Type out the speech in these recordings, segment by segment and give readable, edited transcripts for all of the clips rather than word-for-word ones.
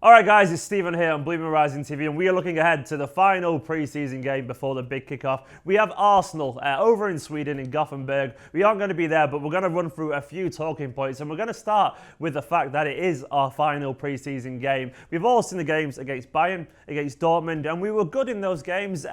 Alright guys, it's Stephen here on BlueMoonRisingTV and we are looking ahead to the final pre-season game before the big kickoff. We have Arsenal over in Sweden in Gothenburg. We aren't going to be there, but we're going to run through a few talking points and we're going to start with the fact that it is our final pre-season game. We've all seen the games against Bayern, against Dortmund, and we were good in those games.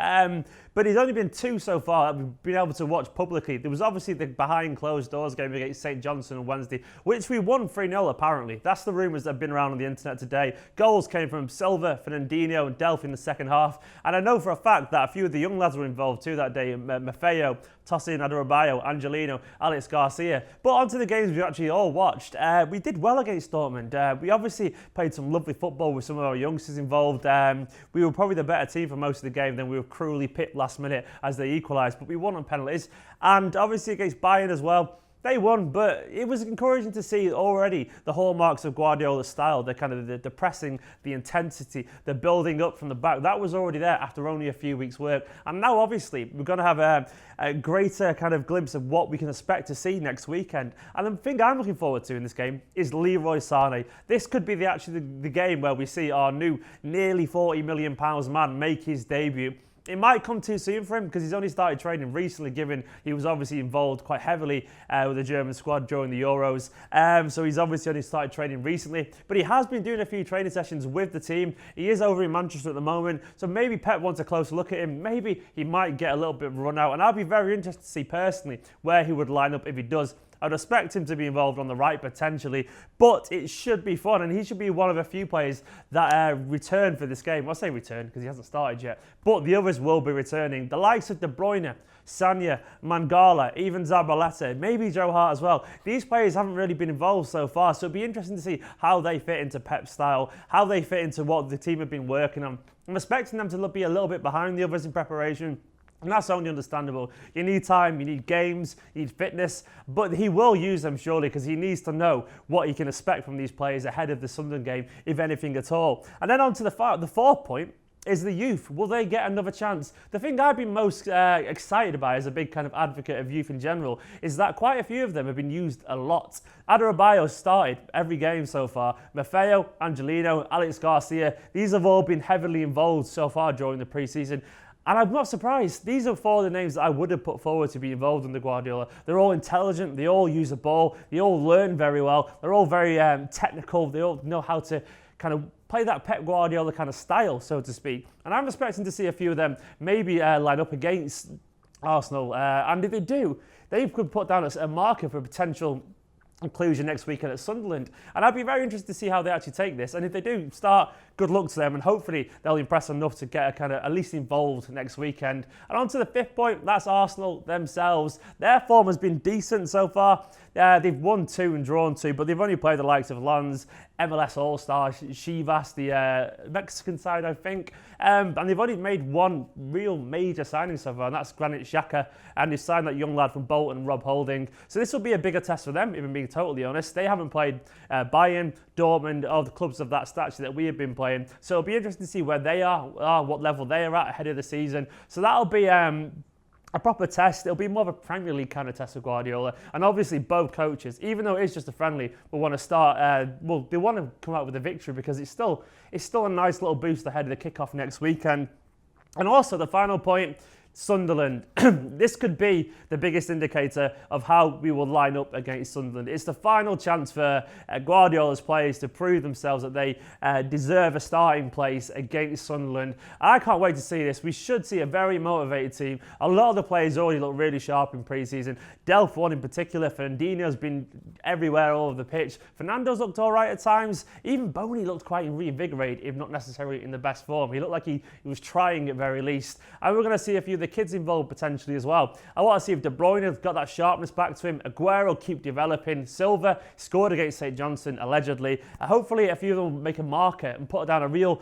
But it's only been two so far that we've been able to watch publicly. There was obviously the behind closed doors game against St Johnstone on Wednesday, which we won 3-0 apparently. That's the rumours that have been around on the internet today. Goals came from Silva, Fernandinho and Delph in the second half. And I know for a fact that a few of the young lads were involved too that day. Maffeo, Tosin Adarabioyo, Angelino, Alex Garcia. But onto the games we actually all watched. We did well against Dortmund. We obviously played some lovely football with some of our youngsters involved. We were probably the better team for most of the game, then we were cruelly pipped last minute as they equalised. But we won on penalties. And obviously against Bayern as well. They won, but it was encouraging to see already the hallmarks of Guardiola's style, the pressing, the intensity, the building up from the back. That was already there after only a few weeks' work. And now, obviously, we're going to have a greater kind of glimpse of what we can expect to see next weekend. And the thing I'm looking forward to in this game is Leroy Sané. This could be the game where we see our new nearly £40 million man make his debut. It might come too soon for him because he's only started training recently, given he was obviously involved quite heavily with the German squad during the Euros. So he's obviously only started training recently. But he has been doing a few training sessions with the team. He is over in Manchester at the moment. So maybe Pep wants a closer look at him. Maybe he might get a little bit of a run out. And I'll be very interested to see personally where he would line up if he does. I'd expect him to be involved on the right potentially, but it should be fun and he should be one of a few players that return for this game. I say return because he hasn't started yet, but the others will be returning. The likes of De Bruyne, Sanya, Mangala, even Zabaleta, maybe Joe Hart as well. These players haven't really been involved so far, so it'll be interesting to see how they fit into Pep's style, how they fit into what the team have been working on. I'm expecting them to be a little bit behind the others in preparation. And that's only understandable. You need time, you need games, you need fitness, but he will use them surely because he needs to know what he can expect from these players ahead of the Sunderland game, if anything at all. And then on to the fourth point is the youth. Will they get another chance? The thing I've been most excited about as a big kind of advocate of youth in general is that quite a few of them have been used a lot. Adarabioyo started every game so far. Maffeo, Angelino, Alex Garcia, these have all been heavily involved so far during the pre-season. And I'm not surprised. These are four of the names that I would have put forward to be involved in the Guardiola. They're all intelligent. They all use the ball. They all learn very well. They're all very technical. They all know how to kind of play that Pep Guardiola kind of style, so to speak. And I'm expecting to see a few of them maybe line up against Arsenal. And if they do, they could put down a marker for potential inclusion next weekend at Sunderland. And I'd be very interested to see how they actually take this. And if they do start, good luck to them. And hopefully they'll impress enough to get a kind of at least involved next weekend. And on to the fifth point, that's Arsenal themselves. Their form has been decent so far. They've won 2 and drawn 2, but they've only played the likes of Lens, MLS All-Star, Chivas, the Mexican side, I think. And they've only made one real major signing so far, and that's Granit Xhaka. And they've signed that young lad from Bolton, Rob Holding. So this will be a bigger test for them, if I'm being totally honest. They haven't played Bayern, Dortmund, or the clubs of that stature that we have been playing. So it'll be interesting to see where they are, what level they are at ahead of the season. So that'll be a proper test. It'll be more of a Premier League kind of test with Guardiola. And obviously both coaches, even though it is just a friendly, will want to start, they want to come out with a victory because it's still a nice little boost ahead of the kickoff next weekend. And also the final point, Sunderland. This could be the biggest indicator of how we will line up against Sunderland. It's the final chance for Guardiola's players to prove themselves that they deserve a starting place against Sunderland. I can't wait to see this. We should see a very motivated team. A lot of the players already look really sharp in pre-season. Delph one in particular. Fernandinho's been everywhere all over the pitch. Fernando's looked all right at times. Even Boney looked quite reinvigorated, if not necessarily in the best form. He looked like he was trying at very least. And we're going to see a few of the kids involved potentially as well. I want to see if De Bruyne has got that sharpness back to him. Aguero keep developing. Silva scored against St Johnstone allegedly. Hopefully a few of them will make a marker and put down a real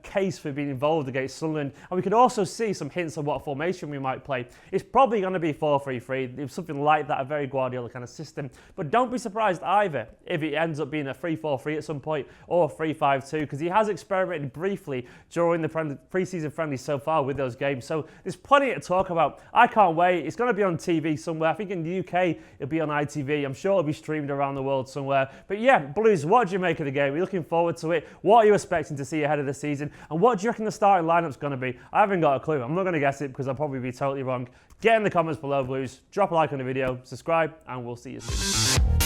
case for being involved against Sunderland. And we could also see some hints of what formation we might play. It's probably going to be 4-3-3. It's something like that, a very Guardiola kind of system. But don't be surprised either if it ends up being a 3-4-3 at some point or a 3-5-2 because he has experimented briefly during the pre-season friendlies so far with those games. So there's plenty to talk about. I can't wait. It's going to be on TV somewhere. I think in the UK it'll be on ITV. I'm sure it'll be streamed around the world somewhere. But yeah, Blues, what do you make of the game? Are you looking forward to it? What are you expecting to see ahead of the season? And what do you reckon the starting lineup's going to be? I haven't got a clue. I'm not going to guess it because I'll probably be totally wrong. Get in the comments below, Blues. Drop a like on the video, subscribe, and we'll see you soon.